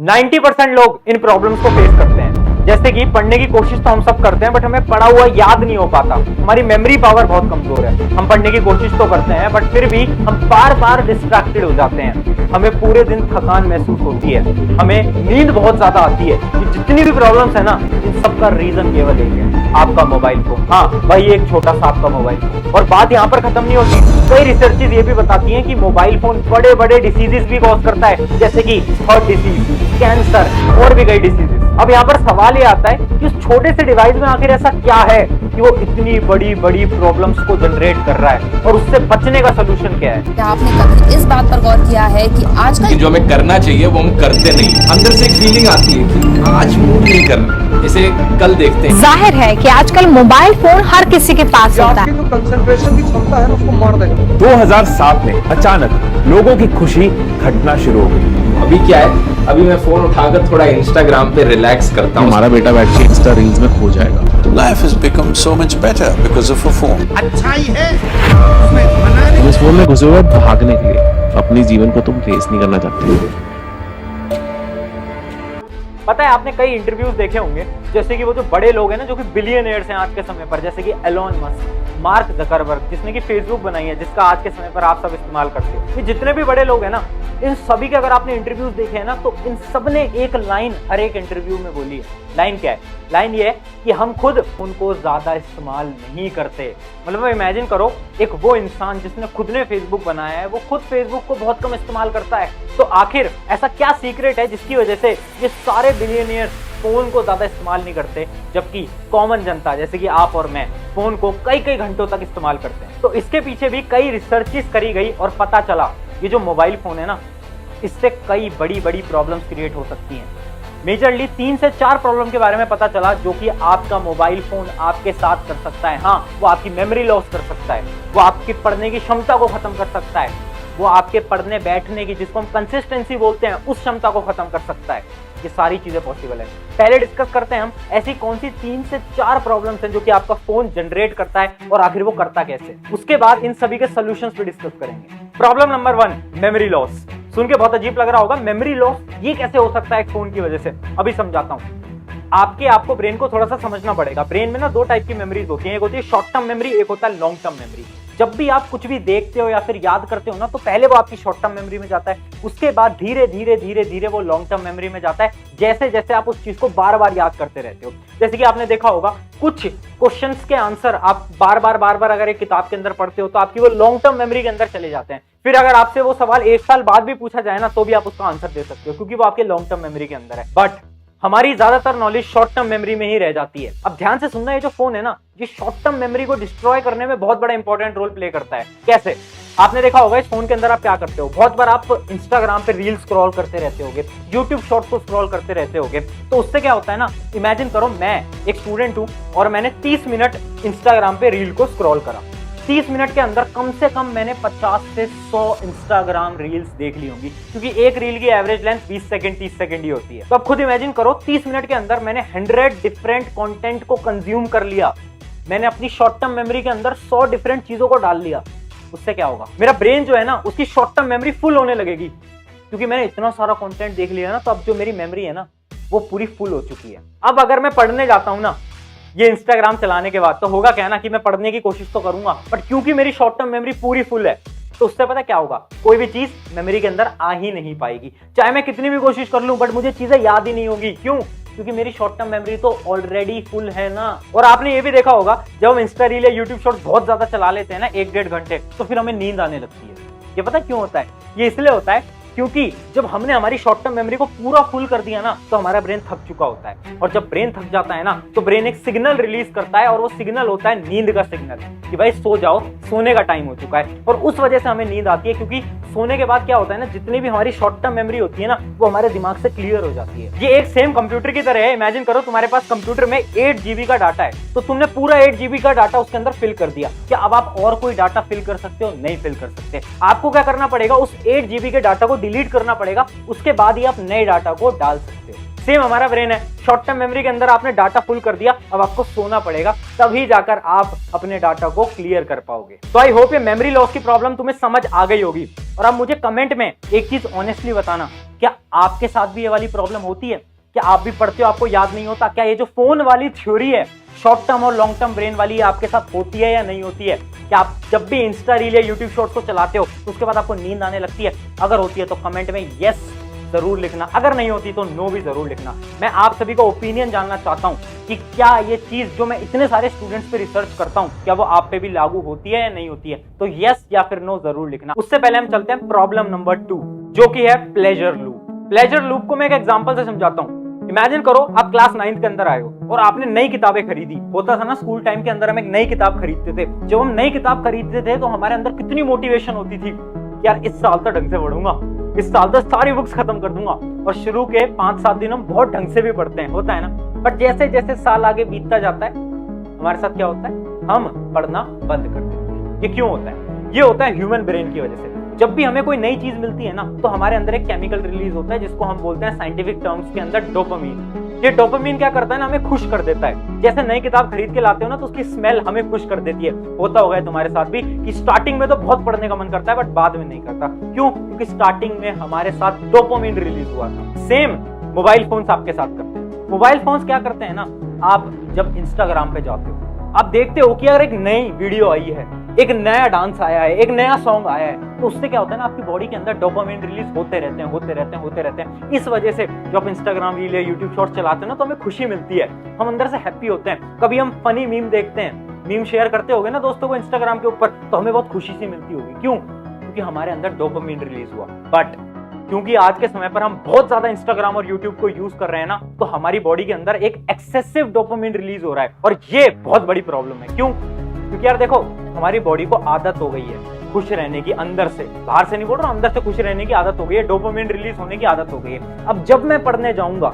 90% लोग इन प्रॉब्लम्स को फेस करते हैं। जैसे कि पढ़ने की कोशिश तो हम सब करते हैं, बट हमें पढ़ा हुआ याद नहीं हो पाता। हमारी मेमोरी पावर बहुत कमजोर है। हम पढ़ने की कोशिश तो करते हैं, बट फिर भी हम बार बार डिस्ट्रैक्टेड हो जाते हैं। हमें पूरे दिन थकान महसूस होती है, हमें नींद बहुत ज्यादा आती है। ये जितनी भी प्रॉब्लम्स है ना, इन सब का रीजन केवल एक है, आपका मोबाइल फोन। हाँ, वही एक छोटा सा आपका मोबाइल फोन। और बात यहाँ पर खत्म नहीं होती। कई रिसर्चेस ये भी बताती हैं कि मोबाइल फोन बड़े बड़े डिसीजेस भी कॉज करता है, जैसे कि हार्ट डिसीज, कैंसर और भी कई डिसीजेस। अब यहाँ पर सवाल ये आता है कि उस छोटे से डिवाइस में आखिर ऐसा क्या है कि वो इतनी बड़ी बड़ी प्रॉब्लम्स को जनरेट कर रहा है, और उससे बचने का सोल्यूशन क्या है? क्या आपने कभी इस बात पर गौर किया है कि आजकल जो हमें करना चाहिए वो हम करते नहीं। अंदर से एक फीलिंग आती है कि आज मूड नहीं करना, इसे कल देखते हैं। जाहिर है कि आजकल मोबाइल फोन हर किसी के पास होता है। जो कंसंट्रेशन की क्षमता है ना, उसको मार देगा। 2007 में अचानक लोगों की खुशी घटना शुरू हो गई। अभी क्या है, अभी मैं फोन उठाकर थोड़ा इंस्टाग्राम पे रिलैक्स करता हूँ। हमारा बेटा बैठ के इंस्टा रील्स में खो जाएगा। Life has become so much better because of a phone. तुम इस फोन में घुसे हुए हो भागने के लिए, अपनी जीवन को तुम फेस नहीं करना चाहते। पता है, आपने कई इंटरव्यूज देखे होंगे, जैसे कि वो जो बड़े लोग हैं ना, जो कि बिलियनियर्स हैं आज के समय पर, जैसे कि एलोन मस्क, मार्क जकरबर्ग, जिसने कि फेसबुक बनाई है, जिसका आज के समय पर आप सब इस्तेमाल करते हो। ये जितने भी बड़े लोग हैं ना, इन सभी के अगर आपने इंटरव्यूज देखे हैं ना, तो इन सब ने एक लाइन हर एक इंटरव्यू में बोली है। लाइन क्या है? लाइन ये है कि हम खुद फोन को ज्यादा इस्तेमाल नहीं करते। मतलब इमेजिन करो, एक वो इंसान जिसने खुद ने फेसबुक बनाया है, वो खुद फेसबुक को बहुत कम इस्तेमाल करता है। तो आखिर ऐसा क्या सीक्रेट है जिसकी वजह से ये सारे बिलियनियर्स फोन को ज्यादा इस्तेमाल नहीं करते, जबकि कॉमन जनता जैसे कि आप और मैं फोन को कई कई घंटों तक इस्तेमाल करते हैं? तो इसके पीछे भी कई रिसर्चेस करी गई और पता चला ये जो मोबाइल फोन है ना, इससे कई बड़ी बड़ी प्रॉब्लम्स क्रिएट हो सकती हैं। मेजरली 3 से 4 प्रॉब्लम के बारे में पता चला जो कि आपका मोबाइल फोन आपके साथ कर सकता है। हाँ, वो आपकी मेमोरी लॉस कर सकता है, वो आपकी पढ़ने की क्षमता को खत्म कर सकता है, वो आपके पढ़ने बैठने की, जिसको हम कंसिस्टेंसी बोलते हैं, उस क्षमता को खत्म कर सकता है। ये सारी चीजें पॉसिबल है। पहले डिस्कस करते हैं हम ऐसी कौन सी 3 से 4 प्रॉब्लम्स हैं जो कि आपका फोन जनरेट करता है, और आखिर वो करता कैसे। उसके बाद इन सभी के सॉल्यूशंस पे डिस्कस करेंगे। Problem number 1, memory loss. सुन के बहुत अजीब लग रहा होगा, मेमोरी लॉस ये कैसे हो सकता है एक फोन की वजह से? अभी समझाता हूँ। आपको ब्रेन को थोड़ा सा समझना पड़ेगा। ब्रेन में ना 2 टाइप की मेमोरीज होती हैं, एक होती है शॉर्ट टर्म मेमोरी, एक होता है लॉन्ग टर्म मेमोरी। जब भी आप कुछ भी देखते हो या फिर याद करते हो ना, तो पहले वो आपकी शॉर्ट टर्म मेमोरी में जाता है, उसके बाद धीरे धीरे वो लॉन्ग टर्म मेमोरी में जाता है, जैसे जैसे आप उस चीज को बार बार याद करते रहते हो। जैसे कि आपने देखा होगा, कुछ क्वेश्चंस के आंसर आप बार बार अगर एक किताब के अंदर पढ़ते हो तो आपकी वो लॉन्ग टर्म मेमोरी के अंदर चले जाते हैं। फिर अगर आपसे वो सवाल 1 साल बाद भी पूछा जाए ना, तो भी आप उसका आंसर दे सकते हो, क्योंकि वो आपके लॉन्ग टर्म मेमोरी के अंदर है। बट हमारी ज्यादातर नॉलेज शॉर्ट टर्म मेमोरी में ही रह जाती है। अब ध्यान से सुनना, ये जो फोन है ना, ये शॉर्ट टर्म मेमोरी को डिस्ट्रॉय करने में बहुत बड़ा इंपॉर्टेंट रोल प्ले करता है। कैसे? आपने देखा होगा, इस फोन के अंदर आप क्या करते हो, बहुत बार आप इंस्टाग्राम पे रील स्क्रॉल करते रहते होगे, यूट्यूब शॉर्ट को स्क्रॉल करते रहते होगे। तो उससे क्या होता है ना, इमेजिन करो मैं एक स्टूडेंट हूं और मैंने 30 मिनट इंस्टाग्राम पे रील को स्क्रॉल करा। 30 मिनट के अंदर कम से कम मैंने 50 से 100 इंस्टाग्राम रील्स देख ली होंगी, क्योंकि एक रील की एवरेज लेंथ 20 सेकंड 30 सेकंड ही होती है। तो अब खुद इमेजिन करो, 30 मिनट के अंदर मैंने 100 डिफरेंट कंटेंट को कंज्यूम कर लिया। मैंने अपनी शॉर्ट टर्म मेमोरी के अंदर 100 डिफरेंट चीजों को डाल लिया। उससे क्या होगा? मेरा ब्रेन जो है ना, उसकी शॉर्ट टर्म मेमोरी फुल होने लगेगी, क्योंकि मैंने इतना सारा कंटेंट देख लिया ना। तो अब जो मेरी मेमोरी है ना, वो पूरी फुल हो चुकी है। अब अगर मैं पढ़ने जाता हूं ना, ये इंस्टाग्राम चलाने के बाद, तो होगा क्या ना कि मैं पढ़ने की कोशिश तो करूंगा, बट क्योंकि मेरी शॉर्ट टर्म मेमोरी पूरी फुल है, तो उससे पता क्या होगा, कोई भी चीज मेमोरी के अंदर आ ही नहीं पाएगी। चाहे मैं कितनी भी कोशिश कर लूं, बट मुझे चीजें याद ही नहीं होगी। क्यों? क्योंकि मेरी शॉर्ट टर्म मेमोरी तो ऑलरेडी फुल है ना। और आपने ये भी देखा होगा, जब हम इंस्टा रील या यूट्यूब शॉर्ट्स बहुत ज्यादा चला लेते हैं ना, 1-1.5 घंटे, तो फिर हमें नींद आने लगती है। ये पता क्यों होता है? ये इसलिए होता है क्योंकि जब हमने हमारी शॉर्ट टर्म मेमोरी को पूरा फुल कर दिया ना, तो हमारा ब्रेन थक चुका होता है। और जब ब्रेन थक जाता है ना, तो ब्रेन एक सिग्नल रिलीज करता है, और वो सिग्नल होता है नींद का सिग्नल, कि भाई सो जाओ, सोने का टाइम हो चुका है। और उस वजह से हमें नींद आती है, क्योंकि सोने के बाद क्या होता है ना, जितनी भी हमारी शॉर्ट टर्म मेमोरी होती है ना, वो हमारे दिमाग से क्लियर हो जाती है। ये एक सेम कंप्यूटर की तरह है। इमेजिन करो, तुम्हारे पास कंप्यूटर में 8 GB का डाटा है, तो तुमने पूरा 8 GB का डाटा उसके अंदर फिल कर दिया। क्या अब आप और कोई डाटा फिल कर सकते हो? नहीं फिल कर सकते। आपको क्या करना पड़ेगा? उस 8 GB के डाटा को डिलीट करना पड़ेगा, उसके बाद ही आप नए डाटा को डाल सकते हो। सेम हमारा ब्रेन है, शॉर्ट टर्म मेमोरी के अंदर आपने डाटा फुल कर दिया, अब आपको सोना पड़ेगा, तभी जाकर आप अपने डाटा को क्लियर कर पाओगे। तो आई होप ये मेमोरी लॉस की प्रॉब्लम तुम्हें समझ आ गई होगी। और अब मुझे कमेंट में एक चीज ऑनेस्टली बताना, क्या आपके साथ भी ये वाली प्रॉब्लम होती है? क्या आप भी पढ़ते हो, आपको याद नहीं होता? क्या ये जो फोन वाली थ्योरी है, शॉर्ट टर्म और लॉन्ग टर्म ब्रेन वाली, आपके साथ होती है या नहीं होती है? क्या आप जब भी इंस्टा रील या यूट्यूब शॉर्ट्स को चलाते हो तो उसके बाद आपको नींद आने लगती है? अगर होती है तो कमेंट में यस जरूर लिखना, अगर नहीं होती तो नो भी जरूर लिखना। मैं आप सभी का ओपिनियन जानना चाहता हूं कि क्या ये चीज जो मैं इतने सारे स्टूडेंट्स पे रिसर्च करता हूं, क्या वो आप पे भी लागू होती है या नहीं होती है? तो यस या फिर नो जरूर लिखना। उससे पहले हम चलते हैं प्रॉब्लम नंबर 2, जो कि है प्लेजर लूप। प्लेजर लूप को मैं एक एग्जांपल से समझाता हूं। इमेजिन करो आप क्लास 9th के अंदर आए हो और आपने नई किताबें खरीदी। होता था ना स्कूल टाइम के अंदर हम एक नई किताब खरीदते थे। जब हम नई किताब खरीदते थे तो हमारे अंदर कितनी मोटिवेशन होती थी, यार इस साल तो ढंग से पढ़ूंगा, इस साल तो सारी बुक्स खत्म कर दूंगा। और शुरू के 5-7 दिन हम बहुत ढंग से भी पढ़ते हैं, होता है ना। बट जैसे जैसे साल आगे बीतता जाता है हमारे साथ क्या होता है, हम पढ़ना बंद कर देते हैं। ये क्यों होता है? ये होता है ह्यूमन ब्रेन की वजह से। जब भी हमें कोई नई चीज मिलती है ना, तो हमारे अंदर एक केमिकल रिलीज होता है जिसको हम बोलते हैं साइंटिफिक टर्म्स के अंदर डोपामीन। ये डोपामीन क्या करता है ना, हमें खुश कर देता है। जैसे नई किताब खरीद के लाते हो ना तो उसकी स्मेल हमें खुश कर देती है। होता होगा तुम्हारे साथ भी कि स्टार्टिंग में तो बहुत पढ़ने का मन करता है बट बाद में नहीं करता। क्यों? क्योंकि स्टार्टिंग में हमारे साथ डोपामीन रिलीज हुआ था। सेम मोबाइल फोन्स आपके साथ करते हैं। मोबाइल फोन्स क्या करते हैं ना, आप जब इंस्टाग्राम पे जाते हो, आप देखते हो कि अगर एक नई वीडियो आई है, एक नया डांस आया है, एक नया सॉन्ग आया है, तो उससे क्या होता है ना, आपकी बॉडी के अंदर डोपामिन रिलीज होते रहते हैं। इस वजह से जो आप इंस्टाग्राम रील या यूट्यूब शॉर्ट्स चलाते हैं ना, तो हमें खुशी मिलती है, हम अंदर से हैप्पी होते हैं। कभी हम फनी मीम देखते हैं, मीम शेयर करते होगे ना दोस्तों को इंस्टाग्राम के ऊपर, तो हमें बहुत खुशी सी मिलती होगी। क्यों? क्योंकि हमारे अंदर डोपामिन रिलीज हुआ। बट क्योंकि आज के समय पर हम बहुत ज्यादा इंस्टाग्राम और यूट्यूब को यूज कर रहे हैं ना, तो हमारी बॉडी के अंदर एक एक्सेसिव डोपामिन रिलीज हो रहा है और ये बहुत बड़ी प्रॉब्लम है। क्यों? क्योंकि यार देखो, हमारी बॉडी को आदत हो गई है खुश रहने की, अंदर से, बाहर से नहीं बोल रहा, अंदर से खुश रहने की आदत हो गई है, डोपामिन रिलीज होने की आदत हो गई है। अब जब मैं पढ़ने जाऊंगा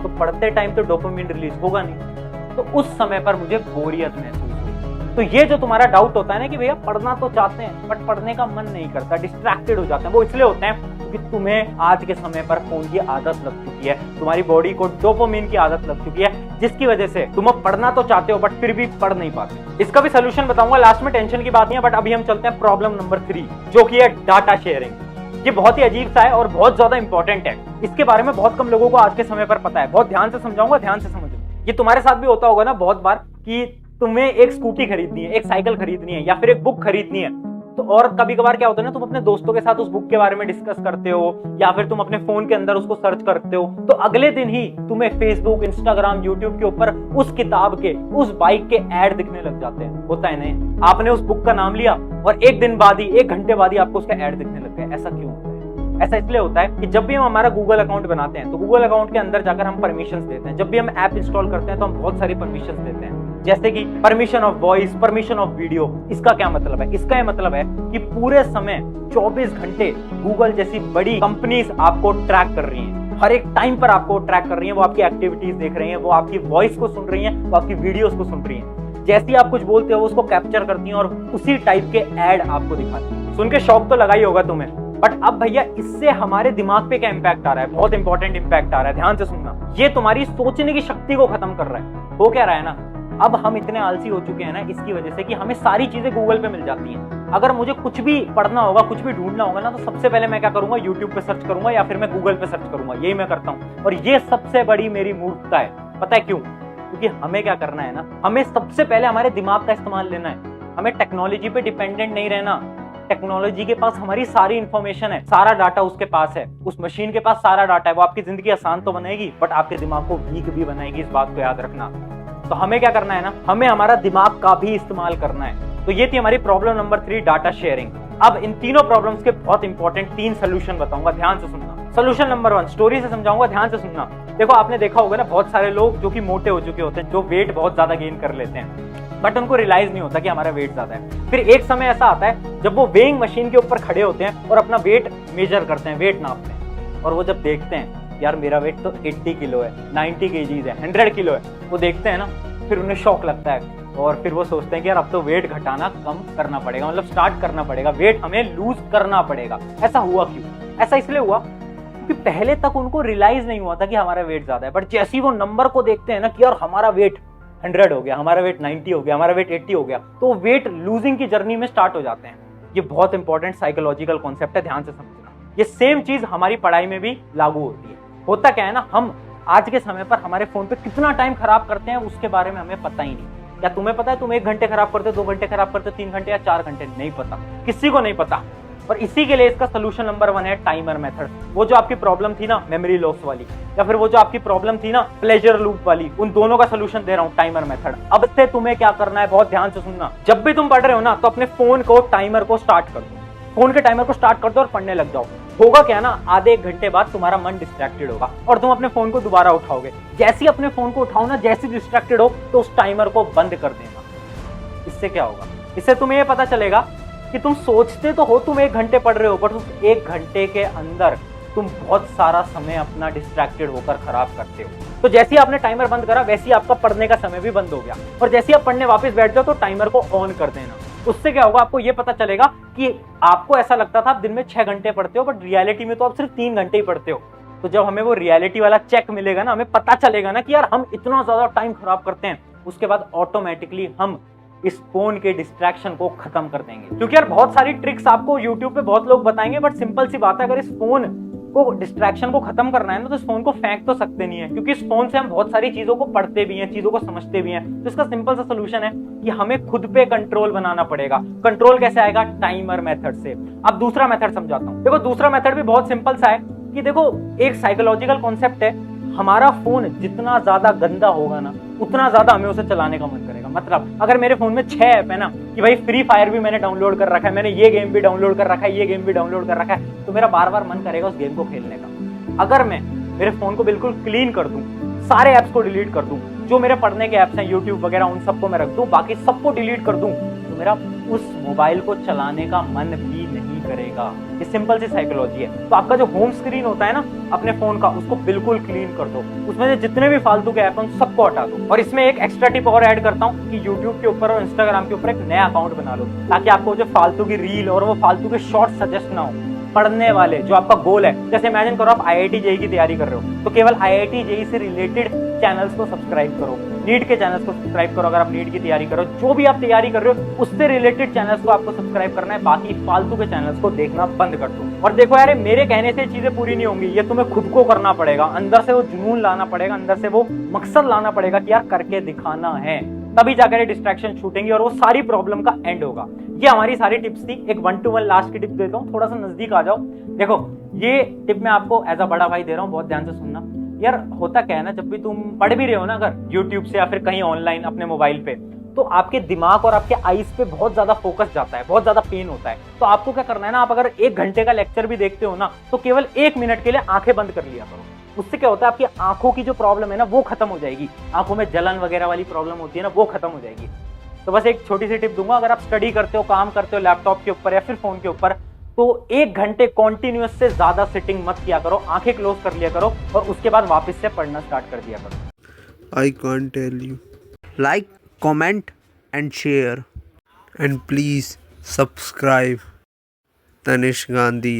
तो पढ़ते टाइम तो डोपामिन रिलीज होगा नहीं, तो उस समय पर मुझे बोरियत महसूस होगी। तो ये जो तुम्हारा डाउट होता है ना कि भैया पढ़ना तो चाहते हैं बट पढ़ने का मन नहीं करता, डिस्ट्रैक्टेड हो जाते हैं, वो इसलिए होते हैं क्योंकि तुम्हें आज के समय पर फोन की आदत लग चुकी है, तुम्हारी बॉडी को डोपामिन की आदत लग चुकी है, जिसकी वजह से तुम अब पढ़ना तो चाहते हो बट फिर भी पढ़ नहीं पाते। इसका भी सोल्यूशन बताऊंगा लास्ट में, टेंशन की बात नहीं है। बट अभी हम चलते हैं प्रॉब्लम नंबर 3, जो कि है डाटा शेयरिंग। ये बहुत ही अजीब सा है और बहुत ज्यादा इंपॉर्टेंट है। इसके बारे में बहुत कम लोगों को आज के समय पर पता है। बहुत ध्यान से समझाऊंगा, ध्यान से समझो। ये तुम्हारे साथ भी होता होगा ना बहुत बार कि तुम्हें एक स्कूटी खरीदनी है, एक साइकिल खरीदनी है या फिर एक बुक खरीदनी है, तो और कभी कभार क्या होता है ना, तुम अपने दोस्तों के साथ उस बुक के बारे में डिस्कस करते हो या फिर तुम अपने फोन के अंदर उसको सर्च करते हो, तो अगले दिन ही तुम्हें फेसबुक, इंस्टाग्राम, यूट्यूब के ऊपर उस किताब के, उस बाइक के ऐड दिखने लग जाते हैं। होता है नहीं? आपने उस बुक का नाम लिया और एक दिन बाद ही, 1 घंटे बाद ही आपको उसका ऐड दिखने लग गया। ऐसा क्यों होता है? ऐसा इसलिए होता है कि जब भी हम हमारा गूगल अकाउंट बनाते हैं तो गूगल अकाउंट के अंदर जाकर हम परमिशंस देते हैं। जब भी हम ऐप इंस्टॉल करते हैं तो हम बहुत सारी परमिशंस देते हैं, जैसे कि permission of voice, permission of video. इसका क्या मतलब है? इसका यह मतलब है कि पूरे समय 24 घंटे गूगल जैसी बड़ी कंपनीज आपको ट्रैक कर रही हैं, हर एक टाइम पर आपको ट्रैक कर रही हैं। वो आपकी एक्टिविटीज देख रही हैं, वो आपकी वॉइस को सुन रही हैं, वो आपकी वीडियोस को सुन रही हैं। जैसे ही आप कुछ बोलते हो उसको कैप्चर करती हैं और उसी टाइप के ऐड आपको दिखाती हैं। सुन के शौक तो लगा ही होगा तुम्हें, बट अब भैया इससे हमारे दिमाग पे क्या इंपैक्ट आ रहा है? बहुत इंपॉर्टेंट इंपैक्ट आ रहा है, ध्यान से सुनना। ये तुम्हारी सोचने की शक्ति को खत्म कर रहा है। हो क्या रहा है ना, अब हम इतने आलसी हो चुके हैं ना इसकी वजह से कि हमें सारी चीजें गूगल पे मिल जाती हैं। अगर मुझे कुछ भी पढ़ना होगा, कुछ भी ढूंढना होगा ना, तो सबसे पहले मैं क्या करूंगा, यूट्यूब पे सर्च करूंगा या फिर मैं गूगल पे सर्च करूंगा। यही मैं करता हूं और ये सबसे बड़ी मेरी मूर्खता है। पता है क्यों? क्योंकि हमें क्या करना है ना, हमें सबसे पहले हमारे दिमाग का इस्तेमाल लेना है। हमें टेक्नोलॉजी पे डिपेंडेंट नहीं रहना। टेक्नोलॉजी के पास हमारी सारी इंफॉर्मेशन है, सारा डाटा उसके पास है, उस मशीन के पास सारा डाटा है। वो आपकी जिंदगी आसान तो बनाएगी बट आपके दिमाग को वीक भी बनाएगी, इस बात को याद रखना। तो हमें क्या करना है ना, हमें हमारा दिमाग का भी इस्तेमाल करना है। तो ये थी हमारी प्रॉब्लम नंबर 3, डाटा शेयरिंग। अब इन तीनों प्रॉब्लम्स के बहुत इंपॉर्टेंट 3 सोल्यूशन बताऊंगा, ध्यान से सुनना। सोल्यूशन नंबर 1, स्टोरी से समझाऊंगा, ध्यान से सुनना। देखो आपने देखा होगा ना, बहुत सारे लोग जो कि मोटे हो चुके होते हैं, जो वेट बहुत ज्यादा गेन कर लेते हैं, बट उनको रियलाइज नहीं होता कि हमारा वेट ज्यादा है। फिर एक समय ऐसा आता है जब वो वेइंग मशीन के ऊपर खड़े होते हैं और अपना वेट मेजर करते हैं, वेट नापते हैं, और वो जब देखते हैं यार मेरा वेट तो 80 किलो है, 90 kgs है, 100 किलो है, वो देखते हैं ना, फिर उन्हें शौक लगता है और फिर वो सोचते हैं कि यार अब तो वेट घटाना कम करना पड़ेगा, मतलब स्टार्ट करना पड़ेगा, वेट हमें लूज करना पड़ेगा। ऐसा हुआ क्यों? ऐसा इसलिए हुआ कि पहले तक उनको रियलाइज नहीं हुआ था कि हमारा वेट ज्यादा है, बट जैसे ही वो नंबर को देखते हैं ना कि यार हमारा वेट 100 हो गया, हमारा वेट 90 हो गया, हमारा वेट 80 हो गया, तो वेट लूजिंग की जर्नी में स्टार्ट हो जाते हैं। ये बहुत इंपॉर्टेंट साइकोलॉजिकल कॉन्सेप्ट है, ध्यान से समझना। ये सेम चीज हमारी पढ़ाई में भी लागू होती है। होता क्या है ना, हम आज के समय पर हमारे फोन पे कितना टाइम खराब करते हैं उसके बारे में हमें पता ही नहीं। क्या तुम्हें पता है तुम 1 घंटे खराब करते हो, 2 घंटे खराब करते हो, 3 घंटे या 4 घंटे? नहीं पता, किसी को नहीं पता। और इसी के लिए इसका सोल्यूशन नंबर 1 है टाइमर मेथड। वो जो आपकी प्रॉब्लम थी ना मेमोरी लॉस वाली, या फिर वो जो आपकी प्रॉब्लम थी ना प्लेजर लूप वाली, उन दोनों का सोल्यूशन दे रहा हूं, टाइमर मेथड। अब से तुम्हें क्या करना है, बहुत ध्यान से सुनना। जब भी तुम पढ़ रहे हो ना तो अपने फोन को टाइमर को स्टार्ट कर दो, फोन के टाइमर को स्टार्ट कर दो और पढ़ने लग जाओ। होगा क्या ना, आधे 1 घंटे बाद तुम्हारा मन डिस्ट्रैक्टेड होगा और तुम अपने फोन को दोबारा उठाओगे। जैसे ही अपने फोन को उठाओ ना, जैसे डिस्ट्रैक्टेड हो तो उस टाइमर को बंद कर देना। इससे क्या होगा, इससे तुम्हें यह पता चलेगा कि तुम सोचते तो हो तुम 1 घंटे पढ़ रहे हो, पर उस 1 घंटे के अंदर तुम बहुत सारा समय अपना डिस्ट्रैक्टेड होकर खराब करते हो। तो जैसे ही आपने टाइमर बंद करा वैसे ही आपका पढ़ने का समय भी बंद हो गया, और जैसे ही आप पढ़ने वापस बैठ जाओ तो टाइमर को ऑन कर देना। उससे क्या होगा, आपको ये पता चलेगा कि आपको ऐसा लगता था आप दिन में 6 घंटे पढ़ते हो, बट रियलिटी में तो आप सिर्फ 3 घंटे ही पढ़ते हो। तो जब हमें वो रियलिटी वाला चेक मिलेगा ना, हमें पता चलेगा ना कि यार हम इतना ज्यादा टाइम खराब करते हैं, उसके बाद ऑटोमेटिकली हम इस फोन के डिस्ट्रैक्शन को खत्म कर देंगे। क्योंकि यार बहुत सारी ट्रिक्स आपको यूट्यूब पे बहुत लोग बताएंगे, बट सिंपल सी बात है, अगर इस फोन को डिस्ट्रैक्शन को खत्म करना है ना तो इस फोन को फेंक तो सकते नहीं है, क्योंकि इस फोन से हम बहुत सारी चीजों को पढ़ते भी हैं, चीजों को समझते भी हैं। तो इसका सिंपल सा सोल्यूशन है कि हमें खुद पे कंट्रोल बनाना पड़ेगा। कंट्रोल कैसे आएगा, टाइमर मेथड से। अब दूसरा मेथड समझाता हूं। देखो दूसरा मेथड भी बहुत सिंपल सा है कि देखो एक साइकोलॉजिकल कॉन्सेप्ट है, हमारा फोन जितना ज्यादा गंदा होगा ना उतना ज्यादा हमें उसे चलाने का मन करेगा। मतलब अगर मेरे फोन में 6 ऐप है ना, कि भाई फ्री फायर भी मैंने डाउनलोड कर रखा है, मैंने ये गेम भी डाउनलोड कर रखा है, ये गेम भी डाउनलोड कर रखा है, तो मेरा बार बार मन करेगा उस गेम को खेलने का। अगर मैं मेरे फोन को बिल्कुल क्लीन कर दूं, सारे ऐप्स को डिलीट कर दूं, जो मेरे पढ़ने के ऐप्स हैं यूट्यूब वगैरह उन सबको मैं रख दूं, बाकी सबको डिलीट कर दूं, तो मेरा उस मोबाइल को चलाने का मन भी नहीं करेगा। ये सिंपल सी साइकोलॉजी है। तो आपका जो होम स्क्रीन होता है ना अपने फोन का, उसको बिल्कुल क्लीन कर दो, उसमें से जितने भी फालतू के ऐप हैं उन सबको हटा दो। और इसमें एक एक्स्ट्रा टिप और ऐड करता हूँ कि यूट्यूब के ऊपर और इंस्टाग्राम के ऊपर एक नया अकाउंट बना लो, ताकि आपको जो फालतू की रील और वो फालतू के शॉर्ट सजेस्ट ना हो। पढ़ने वाले जो आपका गोल है, जैसे इमेजिन करो आप IIT JEE की तैयारी कर रहे हो, तो केवल IIT JEE से रिलेटेड चैनल्स को सब्सक्राइब करो, नीट के चैनल्स को सब्सक्राइब करो। अगर आप नीट की तैयारी करो, जो भी आप तैयारी कर रहे हो उससे रिलेटेड चैनल्स को आपको सब्सक्राइब करना है, बाकी फालतू के चैनल्स को देखना बंद कर दो। और देखो यार, मेरे कहने से चीजें पूरी नहीं होंगी, ये तुम्हें खुद को करना पड़ेगा, अंदर से वो जुनून लाना पड़ेगा, अंदर से वो मकसद लाना पड़ेगा कि यार करके दिखाना है, तभी जाकर डिस्ट्रैक्शन छूटेंगी और वो सारी प्रॉब्लम का एंड होगा। ये हमारी सारी टिप्स थी। एक 1 to 1 लास्ट की टिप देता हूँ, थोड़ा सा नजदीक आ जाओ। देखो ये टिप मैं आपको एज अ बड़ा भाई दे रहा हूँ, बहुत ध्यान से सुनना। यार होता क्या है ना, जब भी तुम पढ़ भी रहे हो ना अगर यूट्यूब से या फिर कहीं ऑनलाइन अपने मोबाइल पे, तो आपके दिमाग और आपके आईज पे बहुत ज्यादा फोकस जाता है, बहुत ज्यादा पेन होता है। तो आपको क्या करना है ना, आप अगर 1 घंटे का लेक्चर भी देखते हो ना, तो केवल 1 मिनट के लिए आंखें बंद कर लिया करो। उससे क्या होता है, आपकी आंखों की जो प्रॉब्लम है ना वो खत्म हो जाएगी, आंखों में जलन वगैरह वाली प्रॉब्लम होती है ना वो खत्म हो जाएगी। तो बस एक छोटी सी टिप दूंगा, अगर आप स्टडी करते हो, काम करते हो लैपटॉप के ऊपर या फिर फोन के ऊपर, तो 1 घंटे कॉन्टिन्यूअस से ज्यादा सिटिंग मत किया करो, आंखें क्लोज कर लिया करो और उसके बाद वापस से पढ़ना स्टार्ट कर दिया करो। I can't tell you. Like, comment and share. And please subscribe Tanish Gandhi